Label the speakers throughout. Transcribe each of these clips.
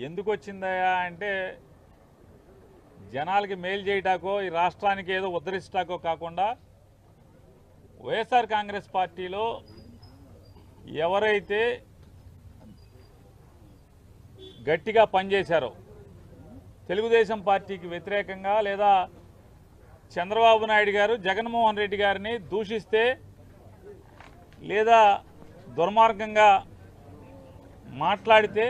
Speaker 1: ఎందుకు వచ్చిందయా అంటే జనాలకి మేలు చేయటాకో ఈ రాష్ట్రానికి ఏదో ఉద్ధరిస్తాకో కాకుండా వైఎస్ఆర్ కాంగ్రెస్ పార్టీలో ఎవరైతే గట్టిగా పనిచేశారో తెలుగుదేశం పార్టీకి వ్యతిరేకంగా లేదా చంద్రబాబు నాయుడు గారు జగన్మోహన్ రెడ్డి గారిని దూషిస్తే లేదా దుర్మార్గంగా మాట్లాడితే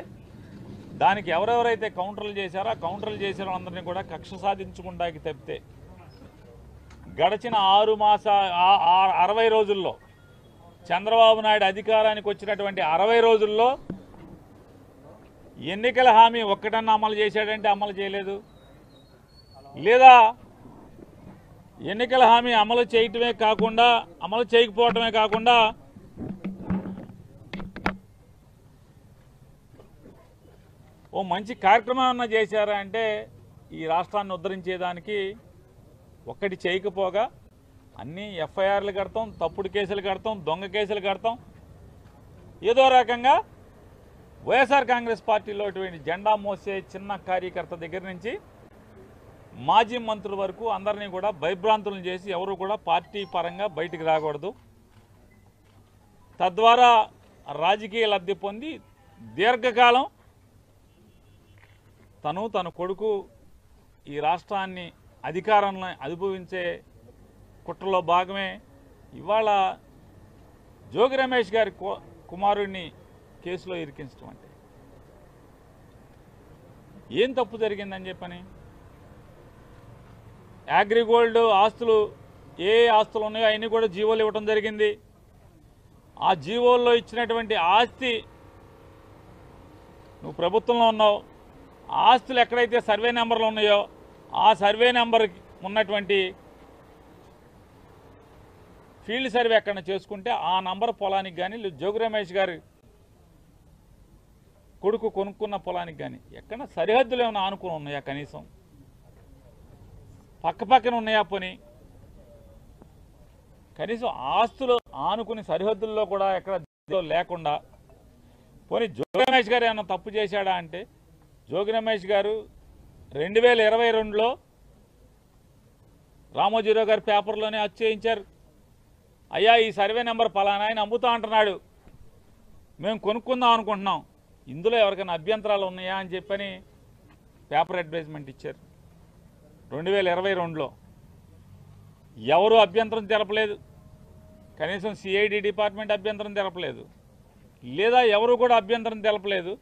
Speaker 1: దానికి ఎవరెవరైతే కౌంటర్లు చేశారో ఆ కౌంటర్లు చేసిన వాళ్ళందరినీ కూడా కక్ష సాధించుకుంటాకి తప్పితే గడిచిన 60 రోజుల్లో చంద్రబాబు నాయుడు అధికారానికి వచ్చినటువంటి 60 రోజుల్లో ఎన్నికల హామీ ఒక్కటన్నా అమలు చేశాడంటే అమలు చేయలేదు, లేదా ఎన్నికల హామీ అమలు చేయటమే కాకుండా అమలు చేయకపోవటమే కాకుండా ఓ మంచి కార్యక్రమం అన్నా చేశారా అంటే ఈ రాష్ట్రాన్ని ఉద్ధరించేదానికి ఒక్కటి చేయకపోగా అన్నీ ఎఫ్ఐఆర్లు కడతాం, తప్పుడు కేసులు కడతాం, దొంగ కేసులు కడతాం. ఏదో రకంగా వైఎస్ఆర్ కాంగ్రెస్ పార్టీలో ఇటువంటి జెండా మోసే చిన్న కార్యకర్త దగ్గర నుంచి మాజీ మంత్రుల వరకు అందరినీ కూడా భయభ్రాంతులను చేసి ఎవరు కూడా పార్టీ పరంగా బయటికి రాకూడదు, తద్వారా రాజకీయ లబ్ధి పొంది దీర్ఘకాలం తన కొడుకు ఈ రాష్ట్రాన్ని అధికారాన్ని అనుభవించే కుట్రలో భాగమే ఇవాళ జోగి రమేష్ గారి కుమారుడిని కేసులో ఇరికించడం. అంటే ఏం తప్పు జరిగిందని చెప్పని అగ్రిగోల్డ్ ఆస్తులు ఏ ఆస్తులు ఉన్నాయో అవన్నీ కూడా జీవోలు ఇవ్వడం జరిగింది. ఆ జీవోల్లో ఇచ్చినటువంటి ఆస్తి నువ్వు ప్రభుత్వంలో ఉన్నావు, ఆస్తులు ఎక్కడైతే సర్వే నెంబర్లు ఉన్నాయో ఆ సర్వే నెంబర్ ఉన్నటువంటి ఫీల్డ్ సర్వే ఎక్కడ చేసుకుంటే ఆ నంబర్ పొలానికి కానీ జోగి రమేష్ గారి కొడుకు కొనుక్కున్న పొలానికి కానీ ఎక్కడ సరిహద్దులు ఏమైనా ఆనుకుని ఉన్నాయా, కనీసం పక్కపక్కన ఉన్నాయా, పోనీ కనీసం ఆస్తులు ఆనుకుని సరిహద్దుల్లో కూడా ఎక్కడ లేకుండా పోనీ జోగి రమేష్ గారు ఏమైనా తప్పు చేశాడా అంటే జోగి రమేష్ గారు 2022లో రామోజీరావు గారి పేపర్లోనే చేయించారు. అయ్యా ఈ సర్వే నెంబర్ పలానా ఆయన అమ్ముతా అంటున్నాడు, మేము కొనుక్కుందాం అనుకుంటున్నాం, ఇందులో ఎవరికైనా అభ్యంతరాలు ఉన్నాయా అని చెప్పని పేపర్ అడ్వర్టైజ్మెంట్ ఇచ్చారు 2022లో. ఎవరు అభ్యంతరం తెలపలేదు, కనీసం సిఐడి డిపార్ట్మెంట్ అభ్యంతరం తెలపలేదు, లేదా ఎవరు కూడా అభ్యంతరం తెలపలేదు.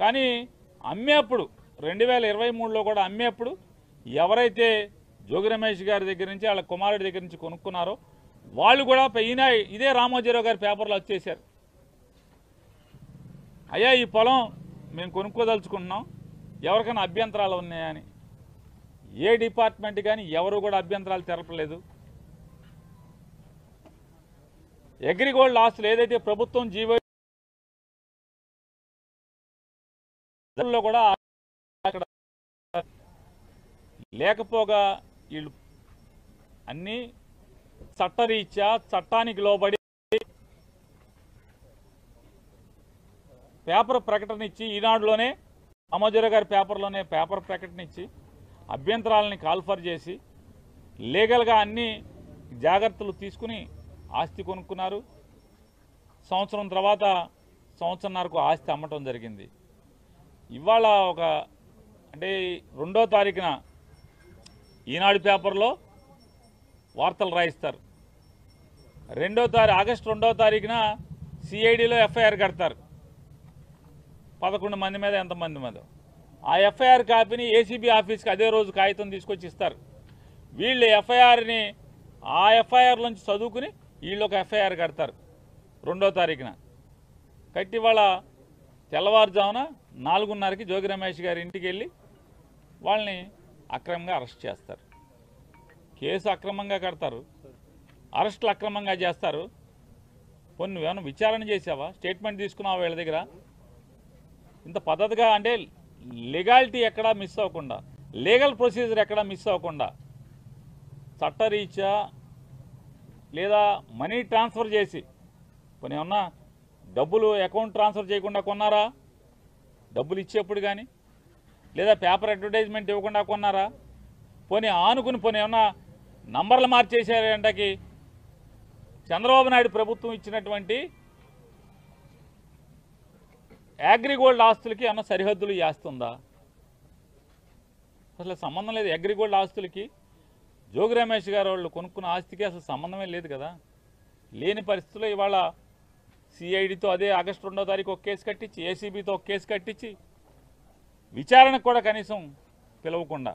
Speaker 1: కానీ అమ్మేప్పుడు 2023లో కూడా అమ్మేప్పుడు ఎవరైతే జోగి రమేష్ గారి దగ్గర నుంచి వాళ్ళ కుమారుడి దగ్గర నుంచి కొనుక్కున్నారో వాళ్ళు కూడా ఇదే రామోజీరావు గారి పేపర్లో వచ్చేసారు. అయ్యా ఈ పొలం మేము కొనుక్కోదలుచుకుంటున్నాం, ఎవరికైనా అభ్యంతరాలు ఉన్నాయని. ఏ డిపార్ట్మెంట్ కానీ ఎవరు కూడా అభ్యంతరాలు తెలపలేదు. అగ్రిగోల్డ్ ఆస్తులు ఏదైతే ప్రభుత్వం జీవో కూడా అక్కడ లేకపోగా వీళ్ళు అన్నీ చట్టరీత్యా చట్టానికి లోబడి పేపర్ ప్రకటన ఇచ్చి ఈనాడులోనే రామోజీరావు గారి పేపర్లోనే పేపర్ ప్రకటన ఇచ్చి అభ్యంతరాలని కాల్ఫర్ చేసి లీగల్గా అన్ని జాగ్రత్తలు తీసుకుని ఆస్తి కొనుక్కున్నారు. సంవత్సరం తర్వాత సంవత్సరంన్నరకు ఆస్తి అమ్మటం జరిగింది. ఇవాళ అంటే 2వ తారీఖున ఈనాడు పేపర్లో వార్తలు రాయిస్తారు, ఆగస్టు 2వ తారీఖున సిఐడిలో ఎఫ్ఐఆర్ కడతారు 11 మంది మీద ఎంతమంది మీద. ఆ ఎఫ్ఐఆర్ కాపీని ఏసీబీ ఆఫీస్కి అదే రోజు కాగితం తీసుకొచ్చి ఇస్తారు. వీళ్ళు ఎఫ్ఐఆర్ని ఆ ఎఫ్ఐఆర్ నుంచి చదువుకుని వీళ్ళు ఒక ఎఫ్ఐఆర్ కడతారు 2వ తారీఖున. కట్టి వాళ్ళ తెల్లవారుజామున 4:30కి జోగి రమేష్ గారి ఇంటికి వెళ్ళి వాళ్ళని అక్రమంగా అరెస్ట్ చేస్తారు. కేసు అక్రమంగా కడతారు, అరెస్టులు అక్రమంగా చేస్తారు. పోనీ నువ్వేమైనా విచారణ చేసావా, స్టేట్మెంట్ తీసుకున్నావా వీళ్ళ దగ్గర? ఇంత పద్ధతిగా అంటే లీగాలిటీ ఎక్కడా మిస్ అవ్వకుండా, లీగల్ ప్రొసీజర్ ఎక్కడా మిస్ అవ్వకుండా చట్టరీత్యా లేదా మనీ ట్రాన్స్ఫర్ చేసి పోనీ ఏమన్నా డబ్బులు అకౌంట్ ట్రాన్స్ఫర్ చేయకుండా కొన్నారా? డబ్బులు ఇచ్చేప్పుడు కానీ లేదా పేపర్ అడ్వర్టైజ్మెంట్ ఇవ్వకుండా కొన్నారా? పోనీ ఆనుకుని పోనీ ఏమన్నా నంబర్లు మార్చేసారంటకి చంద్రబాబు నాయుడు ప్రభుత్వం ఇచ్చినటువంటి అగ్రిగోల్డ్ ఆస్తులకి ఏమన్నా సరిహద్దులు చేస్తుందా? అసలు సంబంధం లేదు. అగ్రిగోల్డ్ ఆస్తులకి జోగి రమేష్ గారు వాళ్ళు కొనుక్కున్న ఆస్తికి అసలు సంబంధమే లేదు కదా. లేని పరిస్థితుల్లో ఇవాళ సిఐడితో అదే ఆగస్టు 2వ తారీఖు ఒక కేసు కట్టించి, ఏసీబీతో ఒక కేసు కట్టించి, విచారణకు కూడా కనీసం పిలవకుండా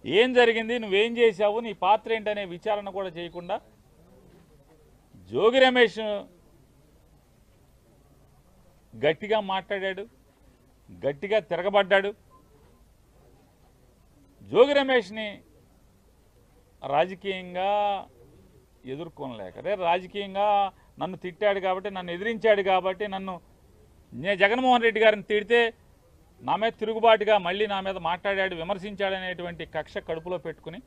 Speaker 1: ఏం జరిగింది, నువ్వేం చేశావు, నీ పాత్ర ఏంటనే విచారణ కూడా చేయకుండా జోగి రమేష్ గట్టిగా మాట్లాడాడు, గట్టిగా తిరగబడ్డాడు. జోగి రమేష్ని రాజకీయంగా ఎదుర్కొనలేక, అదే రాజకీయంగా నన్ను తిట్టాడు కాబట్టి, నన్ను ఎదిరించాడు కాబట్టి, నేను జగన్మోహన్ రెడ్డి గారిని తిడితే నా మీద తిరుగుబాటుగా మళ్ళీ నా మీద మాట్లాడాడు, విమర్శించాడనేటువంటి కక్ష కడుపులో పెట్టుకుని